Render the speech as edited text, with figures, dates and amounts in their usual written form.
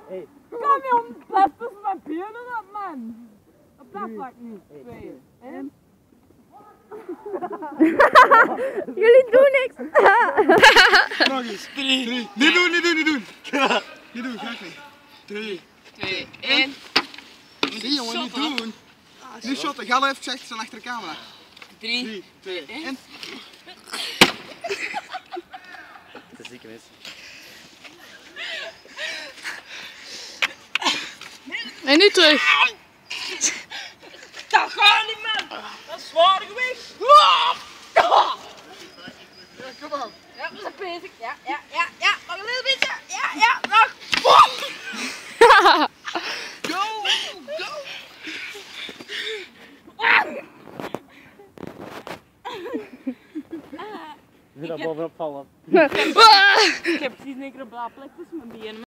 Hey. Kom jong, blijf tussen mijn benen op man. Op dat vlak niet. 2, 1. Jullie doen niks. Nog eens. 3. Niet doen. Niet doen, ga niet. 3, 2, 1. Zie jongen, niet doen. Nu shotten, ga even gezegd, staan achter de camera. 3, 2, 1. Dat is zieke mis. En nu terug. Dat gaat niet man. Dat is zwaar gewicht. Ja, kom aan. Ja, we zijn bezig. Ja. Nog een little beetje. Ja, nog. Go! Je moet daar bovenop vallen. Ik heb precies een keer op dat plek tussen mijn benen.